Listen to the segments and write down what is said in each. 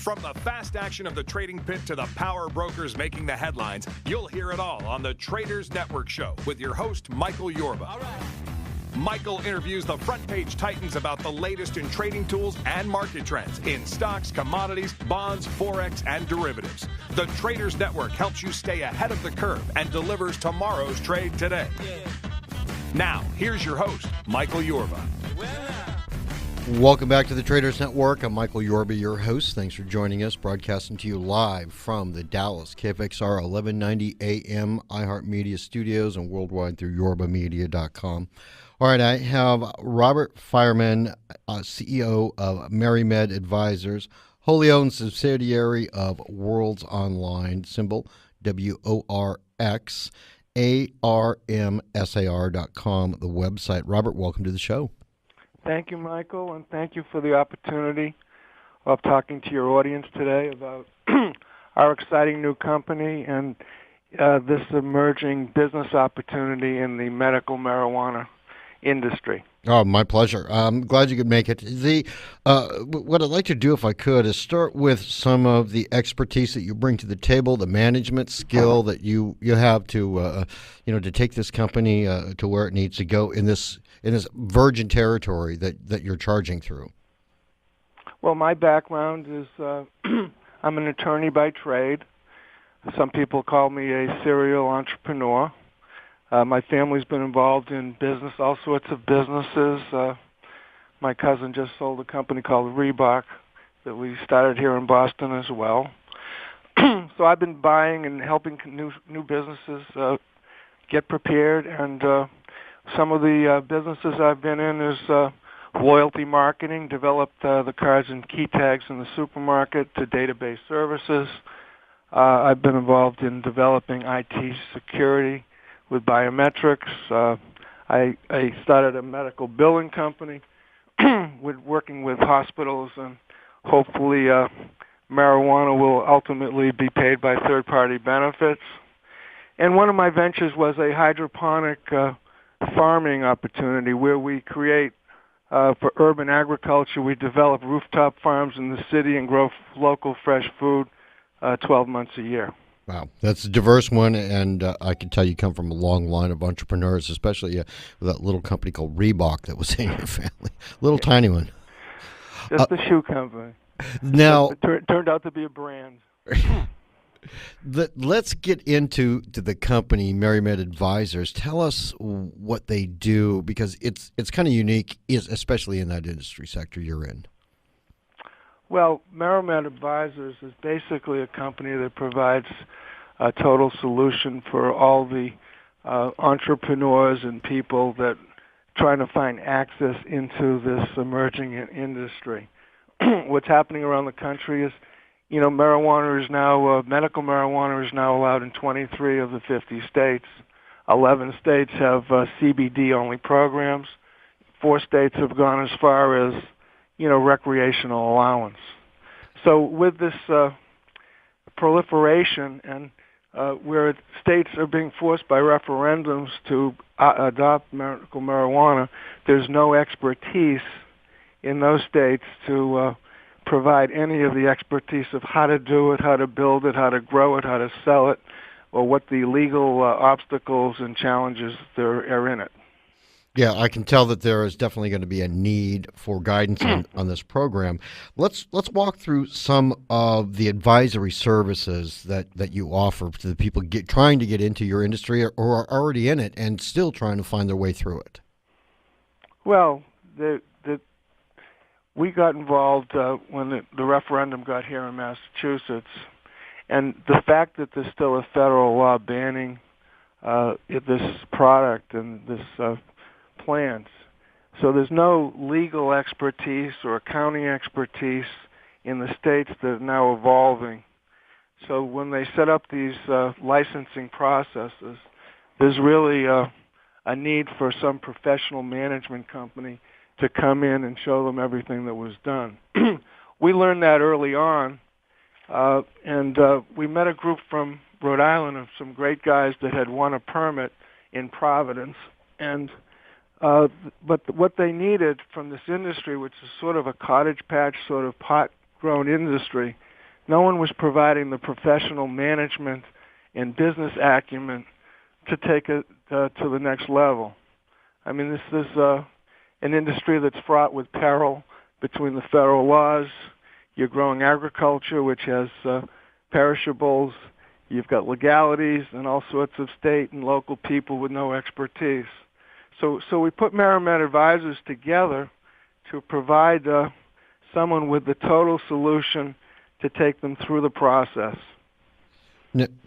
From the fast action of the trading pit to the power brokers making the headlines, you'll hear it all on the Traders Network Show with your host, Michael Yorba. All right. Michael interviews the front page titans about the latest in trading tools and market trends in stocks, commodities, bonds, forex, and derivatives. The Traders Network helps you stay ahead of the curve and delivers tomorrow's trade today. Yeah. Now, here's your host, Michael Yorba. Welcome back to the Traders Network. I'm Michael Yorba, your host. Thanks for joining us, broadcasting to you live from the Dallas KFXR 1190 AM iHeart Media Studios and worldwide through yorbamedia.com. All right, I have Robert Fireman, CEO of MariMed Advisors, wholly owned subsidiary of Worlds Online, symbol WORX, ARMSAR.com, the website. Robert, welcome to the show. Thank you, Michael, and thank you for the opportunity of talking to your audience today about our exciting new company and this emerging business opportunity in the medical marijuana industry. Oh, my pleasure. I'm glad you could make it. What I'd like to do, if I could, is start with some of the expertise that you bring to the table, the management skill that you have to to take this company to where it needs to go in this virgin territory that you're charging through. Well, my background is I'm an attorney by trade. Some people call me a serial entrepreneur. My family's been involved in business, all sorts of businesses. My cousin just sold a company called Reebok that we started here in Boston as well. So I've been buying and helping new businesses get prepared, and some of the businesses I've been in is loyalty marketing, developed the cards and key tags in the supermarket, to database services. I've been involved in developing IT security with biometrics. I started a medical billing company working with hospitals, and hopefully marijuana will ultimately be paid by third-party benefits. And one of my ventures was a hydroponic farming opportunity where we create, for urban agriculture, we develop rooftop farms in the city and grow local fresh food 12 months a year. Wow, that's a diverse one, and I can tell you come from a long line of entrepreneurs, especially with that little company called Reebok that was in your family. Little tiny one. Just a shoe company. Now, it turned out to be a brand. Let's get into the company, MariMed Advisors. Tell us what they do, because it's kind of unique, especially in that industry sector you're in. Well, MariMed Advisors is basically a company that provides a total solution for all the entrepreneurs and people that trying to find access into this emerging industry. What's happening around the country is, marijuana is now, medical marijuana is now allowed in 23 of the 50 states. 11 states have CBD-only programs. 4 states have gone as far as recreational allowance. So with this proliferation, and where states are being forced by referendums to adopt medical marijuana, there's no expertise in those states to provide any of the expertise of how to do it, how to build it, how to grow it, how to sell it, or what the legal obstacles and challenges there are in it. Yeah, I can tell that there is definitely going to be a need for guidance on this program. Let's walk through some of the advisory services that you offer to the people trying to get into your industry or are already in it and still trying to find their way through it. Well, we got involved when the referendum got here in Massachusetts, and the fact that there's still a federal law banning this product and this plants. So there's no legal expertise or accounting expertise in the states that are now evolving. So when they set up these licensing processes, there's really a need for some professional management company to come in and show them everything that was done. We learned that early on, and we met a group from Rhode Island of some great guys that had won a permit in Providence, and but what they needed from this industry, which is sort of a cottage patch, sort of pot-grown industry, no one was providing the professional management and business acumen to take it to the next level. I mean, this is an industry that's fraught with peril between the federal laws. You're growing agriculture, which has perishables. You've got legalities and all sorts of state and local people with no expertise. So we put MariMed advisors together to provide someone with the total solution to take them through the process.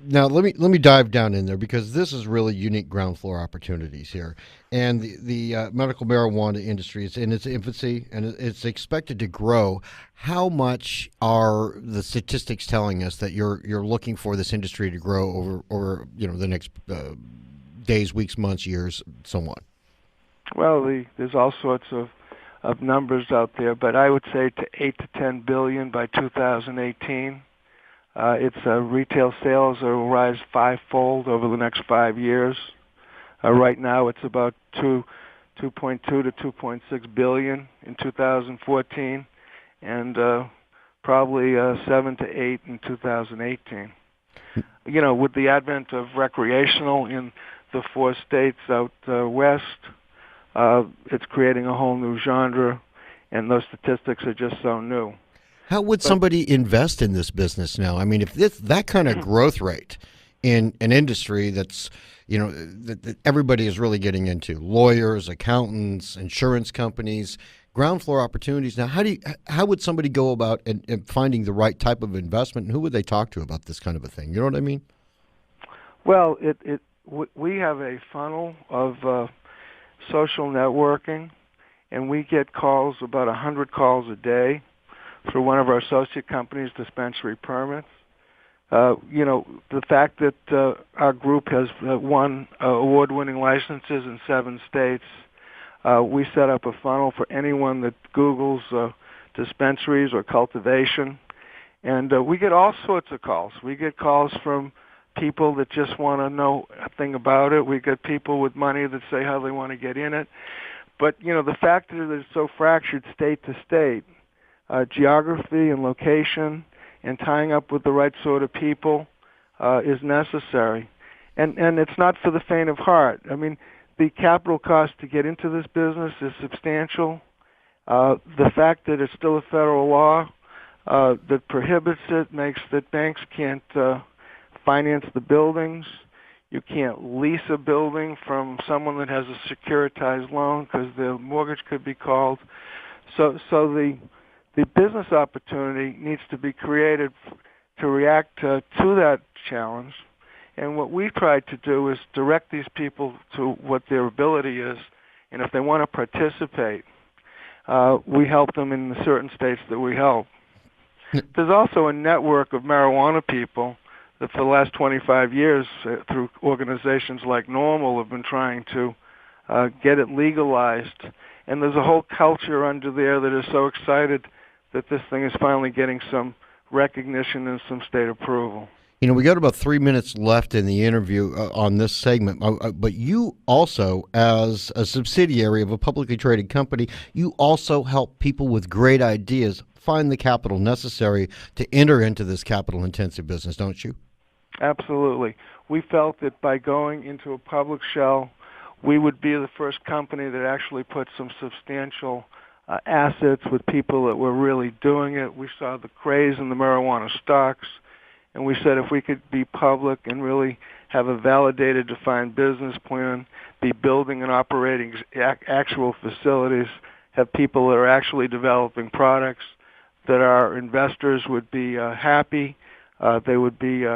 Now let me dive down in there, because this is really unique ground floor opportunities here, and the medical marijuana industry is in its infancy and it's expected to grow. How much are the statistics telling us that you're looking for this industry to grow over the next days, weeks, months, years, so on? Well, there's all sorts of numbers out there, but I would say to 8 to 10 billion by 2018. Its retail sales will rise fivefold over the next 5 years. Right now, it's about 2.2 to 2.6 billion in 2014, and probably 7 to 8 in 2018. With the advent of recreational in the 4 states out west, it's creating a whole new genre, and those statistics are just so new. How would somebody invest in this business now? I mean, if that kind of growth rate in an industry that's, that everybody is really getting into, lawyers, accountants, insurance companies, ground floor opportunities. Now, how would somebody go about and finding the right type of investment, and who would they talk to about this kind of a thing? You know what I mean? Well, we have a funnel of social networking, and we get calls, about 100 calls a day, through one of our associate companies, Dispensary Permits. The fact that our group has won award-winning licenses in 7 states, we set up a funnel for anyone that Googles dispensaries or cultivation, and we get all sorts of calls. We get calls from people that just want to know a thing about it. We get people with money that say how they want to get in it. But, the fact that it's so fractured state to state, geography and location and tying up with the right sort of people is necessary. And it's not for the faint of heart. I mean, the capital cost to get into this business is substantial. The fact that it's still a federal law that prohibits it makes that banks can't finance the buildings. You can't lease a building from someone that has a securitized loan because the mortgage could be called. So the business opportunity needs to be created to react to that challenge. And what we try to do is direct these people to what their ability is. And if they want to participate, we help them in the certain states that we help. There's also a network of marijuana people that for the last 25 years, through organizations like NORML, have been trying to get it legalized. And there's a whole culture under there that is so excited that this thing is finally getting some recognition and some state approval. We got about 3 minutes left in the interview on this segment, but you also, as a subsidiary of a publicly traded company, you also help people with great ideas find the capital necessary to enter into this capital-intensive business, don't you? Absolutely. We felt that by going into a public shell, we would be the first company that actually put some substantial assets with people that were really doing it. We saw the craze in the marijuana stocks, and we said if we could be public and really have a validated, defined business plan, be building and operating actual facilities, have people that are actually developing products, that our investors would be happy, they would be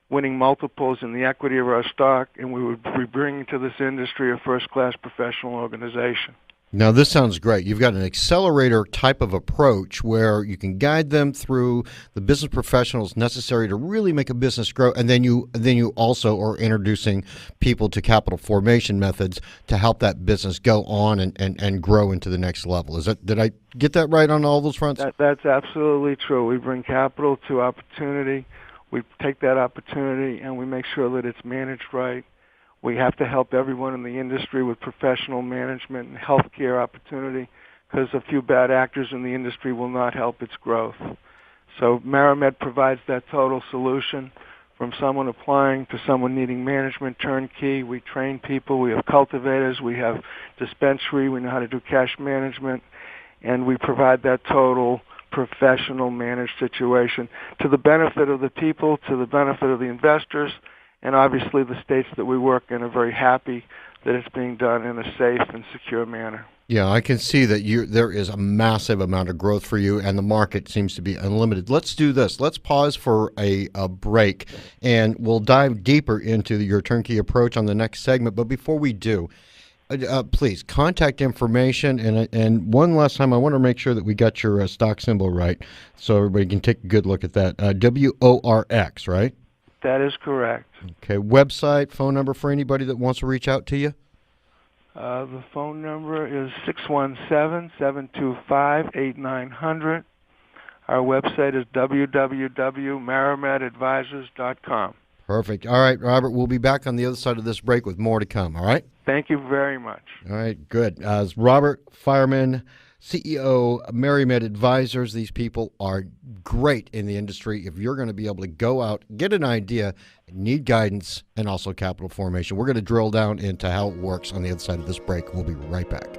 winning multiples in the equity of our stock, and we would be bringing to this industry a first-class professional organization. Now, this sounds great. You've got an accelerator type of approach where you can guide them through the business professionals necessary to really make a business grow, and then you also are introducing people to capital formation methods to help that business go on and grow into the next level. Did I get that right on all those fronts? That's absolutely true. We bring capital to opportunity. We take that opportunity and we make sure that it's managed right. We have to help everyone in the industry with professional management and healthcare opportunity, because a few bad actors in the industry will not help its growth. So MariMed provides that total solution from someone applying to someone needing management, turnkey. We train people. We have cultivators. We have dispensary. We know how to do cash management. And we provide that total professional managed situation to the benefit of the people, to the benefit of the investors, and obviously the states that we work in are very happy that it's being done in a safe and secure manner. Yeah, I can see that there is a massive amount of growth for you, and the market seems to be unlimited. Let's do this. Let's pause for a break, and we'll dive deeper into your turnkey approach on the next segment. But before we do, please, contact information, and one last time, I want to make sure that we got your stock symbol right so everybody can take a good look at that. WORX, right? That is correct. Okay, website, phone number for anybody that wants to reach out to you? The phone number is 617-725-8900. Our website is www.marimedadvisors.com. Perfect. All right, Robert, we'll be back on the other side of this break with more to come, all right? Thank you very much. All right, good. As Robert Fireman, CEO, MariMed Advisors, these people are great in the industry. If you're going to be able to go out, get an idea, need guidance, and also capital formation. We're going to drill down into how it works on the other side of this break. We'll be right back.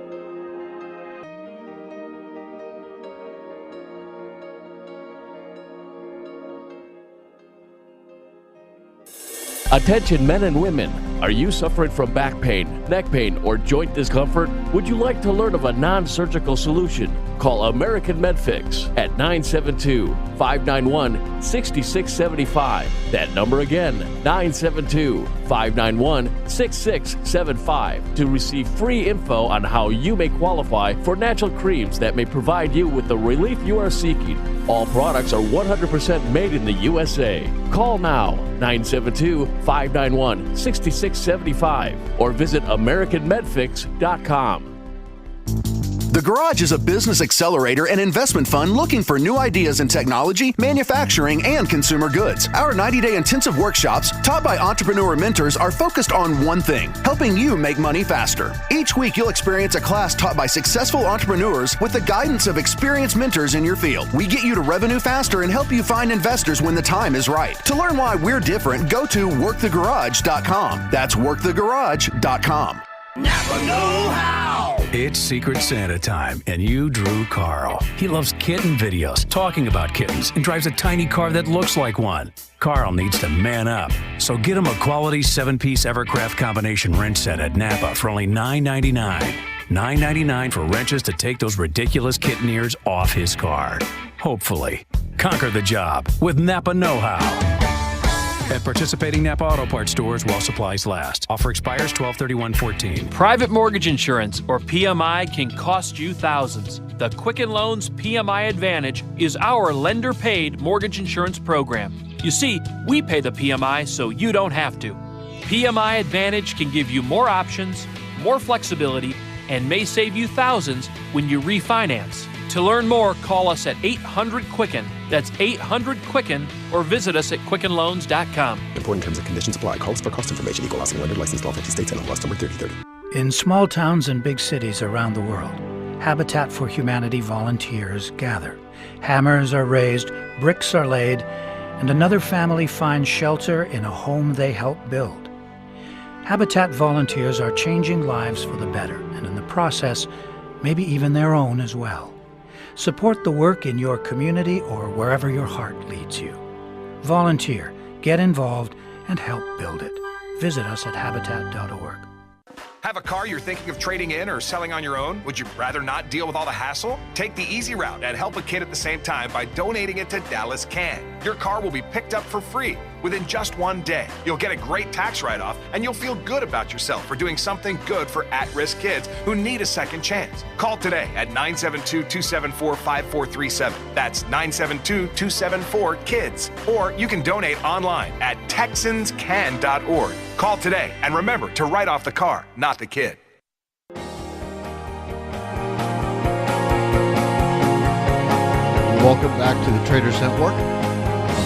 Attention men and women, are you suffering from back pain, neck pain, or joint discomfort? Would you like to learn of a non-surgical solution? Call American Medfix at 972-591-6675. That number again, 972-591-6675 to receive free info on how you may qualify for natural creams that may provide you with the relief you are seeking. All products are 100% made in the USA. Call now, 972-591-6675 or visit AmericanMedfix.com. The Garage is a business accelerator and investment fund looking for new ideas in technology, manufacturing, and consumer goods. Our 90-day intensive workshops, taught by entrepreneur mentors, are focused on one thing: helping you make money faster. Each week, you'll experience a class taught by successful entrepreneurs with the guidance of experienced mentors in your field. We get you to revenue faster and help you find investors when the time is right. To learn why we're different, go to workthegarage.com. That's workthegarage.com. Napa know-how! It's Secret Santa time, and you drew Carl. He loves kitten videos, talking about kittens, and drives a tiny car that looks like one. Carl needs to man up, so get him a quality 7-piece Evercraft combination wrench set at Napa for only $9.99. $9.99 for wrenches to take those ridiculous kitten ears off his car. Hopefully. Conquer the job with Napa know-how. At participating Napa Auto Parts stores while supplies last. Offer expires 12/31/14. Private mortgage insurance, or PMI, can cost you thousands. The Quicken Loans PMI Advantage is our lender-paid mortgage insurance program. You see, we pay the PMI so you don't have to. PMI Advantage can give you more options, more flexibility, and may save you thousands when you refinance. To learn more, call us at 800-QUICKEN. That's 800-QUICKEN, or visit us at quickenloans.com. Important terms and conditions apply. Calls for cost information. Equal housing lender. Licensed in all 50 states and MLS number 3030. In small towns and big cities around the world, Habitat for Humanity volunteers gather. Hammers are raised, bricks are laid, and another family finds shelter in a home they help build. Habitat volunteers are changing lives for the better, and in the process, maybe even their own as well. Support the work in your community or wherever your heart leads you. Volunteer, get involved, and help build it. Visit us at habitat.org. Have a car you're thinking of trading in or selling on your own? Would you rather not deal with all the hassle? Take the easy route and help a kid at the same time by donating it to Dallas Can. Your car will be picked up for free within just one day. You'll get a great tax write-off, and you'll feel good about yourself for doing something good for at-risk kids who need a second chance. Call today at 972-274-5437. That's 972-274-KIDS. Or you can donate online at texanscan.org. Call today, and remember to write off the car, not the kid. Welcome back to the Traders Network.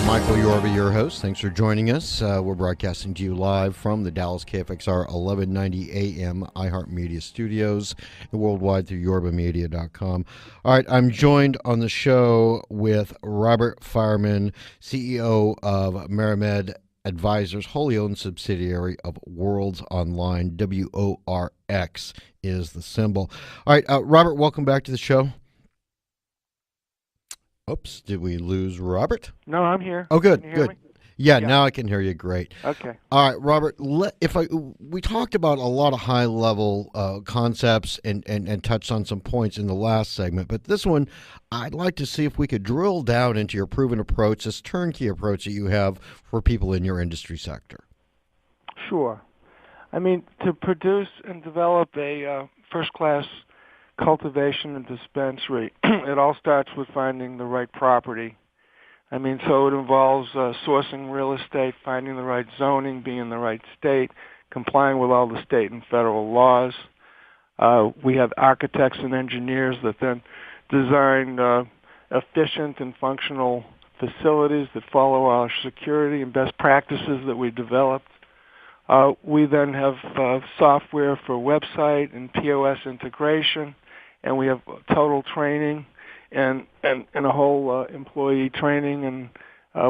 Michael Yorba, your host. Thanks for joining us. We're broadcasting to you live from the Dallas KFXR 1190 AM iHeart Media Studios and worldwide through yorbamedia.com. All right, I'm joined on the show with Robert Fireman, CEO of MariMed Advisors, wholly owned subsidiary of Worlds Online. WORX is the symbol. All right, Robert, welcome back to the show. Oops, did we lose Robert? No, I'm here. Oh, good, Can you hear good. me? Yeah, now I can hear you great. Okay. All right, Robert, we talked about a lot of high-level concepts and touched on some points in the last segment, but this one, I'd like to see if we could drill down into your proven approach, this turnkey approach that you have for people in your industry sector. Sure. I mean, to produce and develop a first-class cultivation and dispensary, it all starts with finding the right property. I mean, so it involves sourcing real estate, finding the right zoning, being in the right state, complying with all the state and federal laws. We have architects and engineers that then design efficient and functional facilities that follow our security and best practices that we developed. We then have software for website and POS integration, and we have total training and a whole employee training, and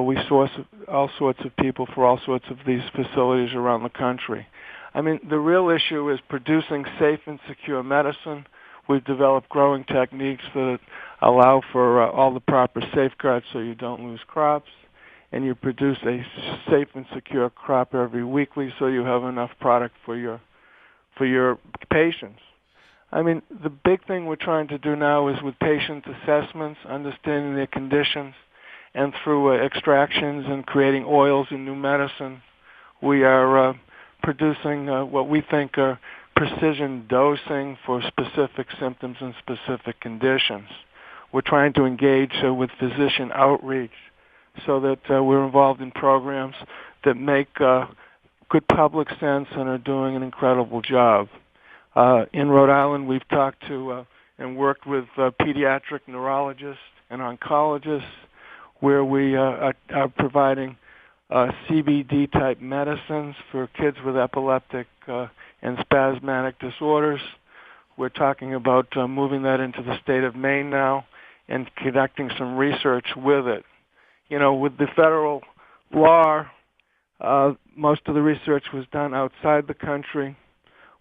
we source all sorts of people for all sorts of these facilities around the country. I mean, the real issue is producing safe and secure medicine. We've developed growing techniques that allow for all the proper safeguards so you don't lose crops, and you produce a safe and secure crop every weekly so you have enough product for your patients. I mean, the big thing we're trying to do now is with patient assessments, understanding their conditions, and through extractions and creating oils and new medicine, we are producing what we think are precision dosing for specific symptoms and specific conditions. We're trying to engage with physician outreach so that we're involved in programs that make good public sense and are doing an incredible job. In Rhode Island, we've talked to and worked with pediatric neurologists and oncologists where we are providing CBD-type medicines for kids with epileptic and spasmodic disorders. We're talking about moving that into the state of Maine now and conducting some research with it. You know, with the federal law, most of the research was done outside the country.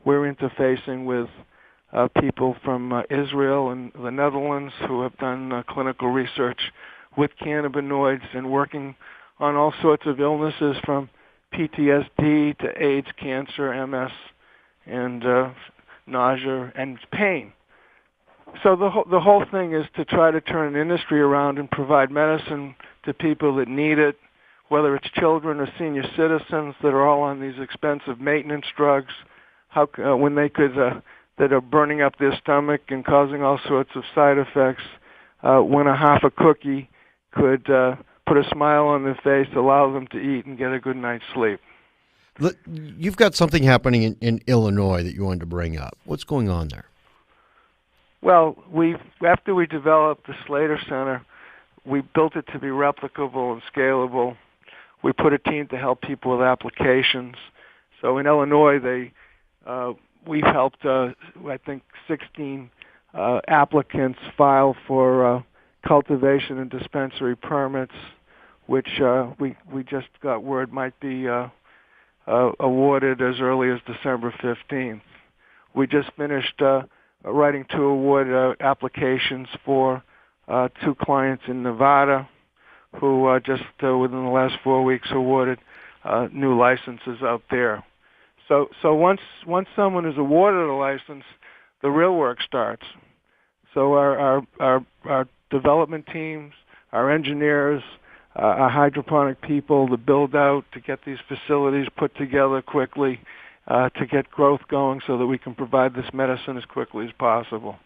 We're interfacing with people from Israel and the Netherlands who have done clinical research with cannabinoids and working on all sorts of illnesses from PTSD to AIDS, cancer, MS, and nausea and pain. So the whole thing is to try to turn an industry around and provide medicine to people that need it, whether it's children or senior citizens that are all on these expensive maintenance drugs, when they could that are burning up their stomach and causing all sorts of side effects, when a half a cookie could put a smile on their face, allow them to eat and get a good night's sleep. You've got something happening in Illinois that you wanted to bring up. What's going on there? Well, after we developed the Slater Center, we built it to be replicable and scalable. We put a team to help people with applications. So in Illinois, we've helped, I think, 16 applicants file for cultivation and dispensary permits, which we just got word might be awarded as early as December 15th. We just finished writing 2 award applications for 2 clients in Nevada who just within the last 4 weeks awarded new licenses out there. So once someone is awarded a license, the real work starts. So our development teams, our engineers, our hydroponic people, the build out to get these facilities put together quickly, to get growth going so that we can provide this medicine as quickly as possible.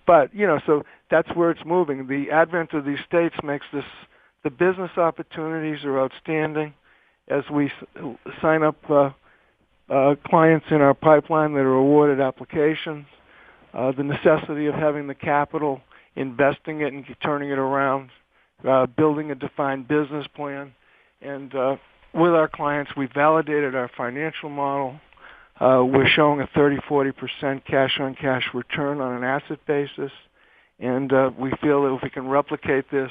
But, so that's where it's moving. The advent of these states makes the business opportunities are outstanding as we sign up clients in our pipeline that are awarded applications. The necessity of having the capital, investing it and turning it around building a defined business plan. And with our clients, we validated our financial model. We're showing a 30-40% cash-on-cash return on an asset basis. And we feel that if we can replicate this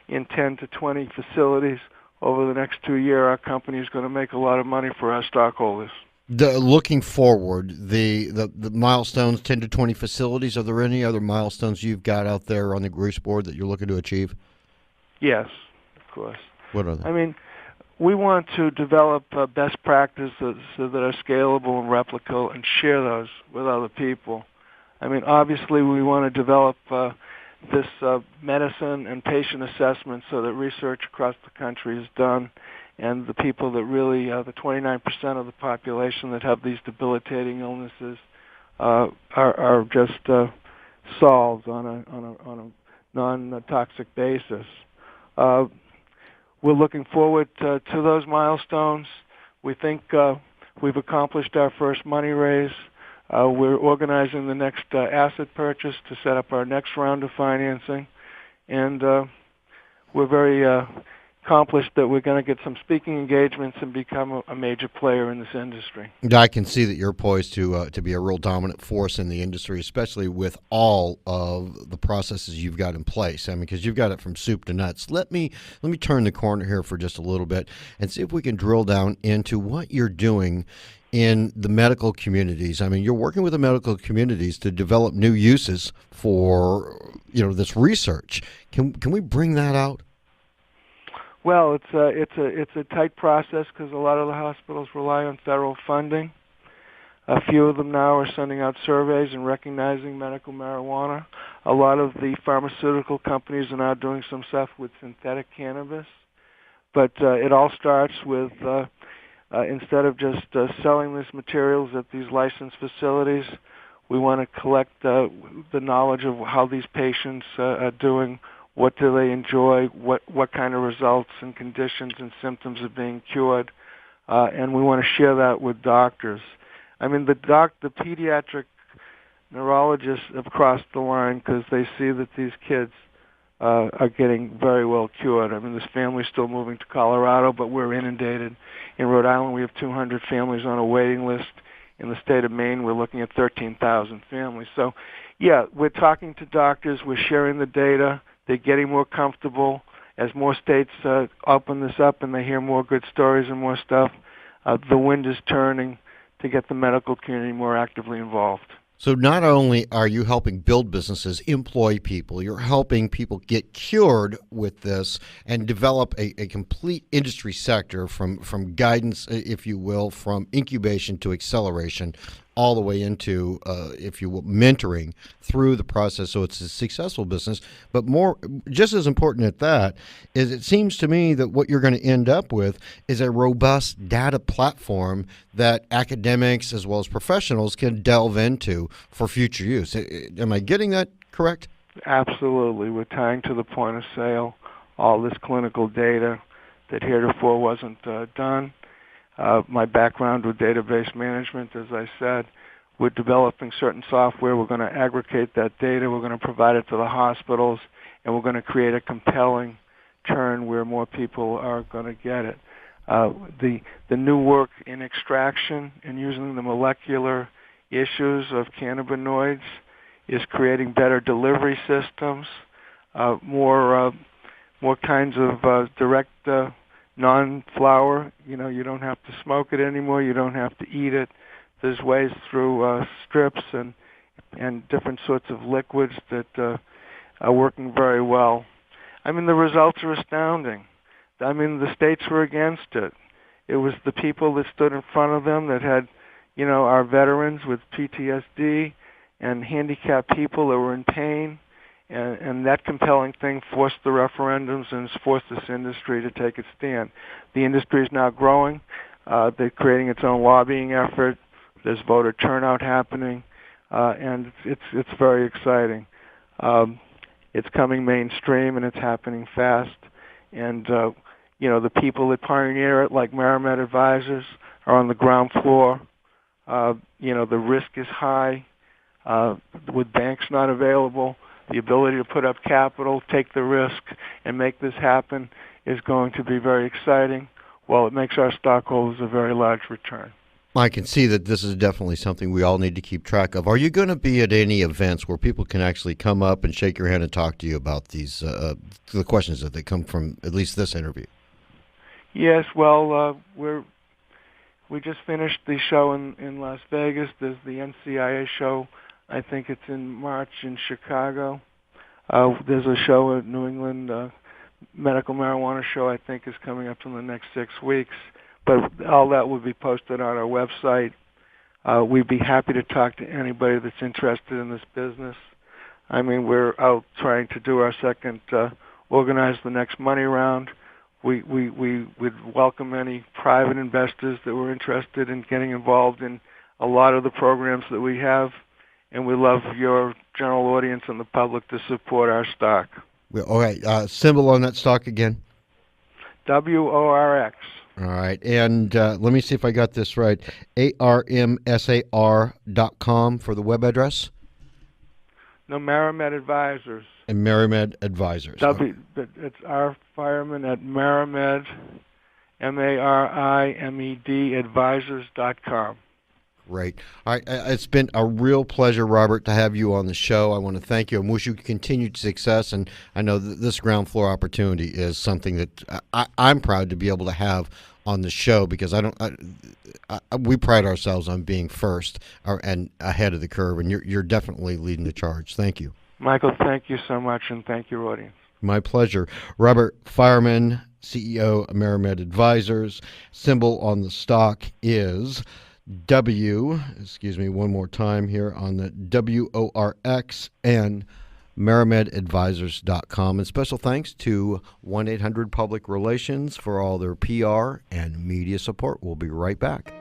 in 10 to 20 facilities over the next 2 years, our company is going to make a lot of money for our stockholders. Looking forward, the milestones, 10 to 20 facilities, are there any other milestones you've got out there on the grease board that you're looking to achieve? Yes, of course. What are they? I mean, we want to develop best practices so that are scalable and replicable and share those with other people. I mean, obviously, we want to develop this medicine and patient assessment so that research across the country is done, and the people that really, the 29% of the population that have these debilitating illnesses, are just solved on a non-toxic basis. We're looking forward to those milestones. We think we've accomplished our first money raise. We're organizing the next asset purchase to set up our next round of financing, and we're very accomplished that we're going to get some speaking engagements and become a major player in this industry. I can see that you're poised to be a real dominant force in the industry, especially with all of the processes you've got in place. I mean, because you've got it from soup to nuts. Let me turn the corner here for just a little bit and see if we can drill down into what you're doing in the medical communities. I mean, you're working with the medical communities to develop new uses for this research. Can we bring that out? Well, it's a tight process because a lot of the hospitals rely on federal funding. A few of them now are sending out surveys and recognizing medical marijuana. A lot of the pharmaceutical companies are now doing some stuff with synthetic cannabis. But it all starts with instead of just selling these materials at these licensed facilities, we want to collect the knowledge of how these patients are doing. What do they enjoy? What kind of results and conditions and symptoms are being cured? And we want to share that with doctors. I mean, the pediatric neurologists have crossed the line because they see that these kids are getting very well cured. I mean, this family's still moving to Colorado, but we're inundated. In Rhode Island, we have 200 families on a waiting list. In the state of Maine, we're looking at 13,000 families. So, yeah, we're talking to doctors. We're sharing the data. They're getting more comfortable. As more states open this up and they hear more good stories and more stuff, the wind is turning to get the medical community more actively involved. So not only are you helping build businesses, employ people, you're helping people get cured with this and develop a complete industry sector from guidance, if you will, from incubation to acceleration, all the way into, if you will, mentoring through the process so it's a successful business. But more, just as important at that, is it seems to me that what you're going to end up with is a robust data platform that academics as well as professionals can delve into for future use. Am I getting that correct? Absolutely. We're tying to the point of sale all this clinical data that heretofore wasn't done. My background with database management, as I said, we're developing certain software. We're going to aggregate that data. We're going to provide it to the hospitals, and we're going to create a compelling turn where more people are going to get it. The new work in extraction and using the molecular issues of cannabinoids is creating better delivery systems, more kinds of direct non-flour. You don't have to smoke it anymore. You don't have to eat it. There's ways through strips and different sorts of liquids that are working very well. I mean, the results are astounding. I mean, the states were against it. It was the people that stood in front of them that had, our veterans with PTSD and handicapped people that were in pain. And that compelling thing forced the referendums and has forced this industry to take its stand. The industry is now growing. They're creating its own lobbying effort. There's voter turnout happening, and it's very exciting. It's coming mainstream, and it's happening fast. And, the people that pioneer it, like MariMed advisors, are on the ground floor. The risk is high with banks not available. the ability to put up capital, take the risk, and make this happen is going to be very exciting, while it makes our stockholders a very large return. I can see that this is definitely something we all need to keep track of. Are you going to be at any events where people can actually come up and shake your hand and talk to you about these the questions that they come from at least this interview? Yes, well, we just finished the show in Las Vegas. There's the NCIA show. I think it's in March in Chicago. There's a show at New England medical marijuana show. I think is coming up in the next 6 weeks. But all that will be posted on our website. We'd be happy to talk to anybody that's interested in this business. I mean, we're out trying to do our second, organize the next money round. We would welcome any private investors that were interested in getting involved in a lot of the programs that we have. And we love your general audience and the public to support our stock. All right. Symbol on that stock again? WORX. All right, and let me see if I got this right. ARMSAR.com for the web address? No, MariMed Advisors. And MariMed Advisors. It's our Fireman at MariMed, MariMed Advisors.com. Great. All right, it's been a real pleasure, Robert, to have you on the show. I want to thank you and wish you continued success. And I know that this ground floor opportunity is something that I'm proud to be able to have on the show because we pride ourselves on being first and ahead of the curve, and you're definitely leading the charge. Thank you. Michael, thank you so much, and thank your audience. My pleasure. Robert Fireman, CEO of MariMed Advisors. Symbol on the stock is one more time here on the WORX and MariMedAdvisors.com. And special thanks to 1-800 Public Relations for all their PR and media support. We'll be right back.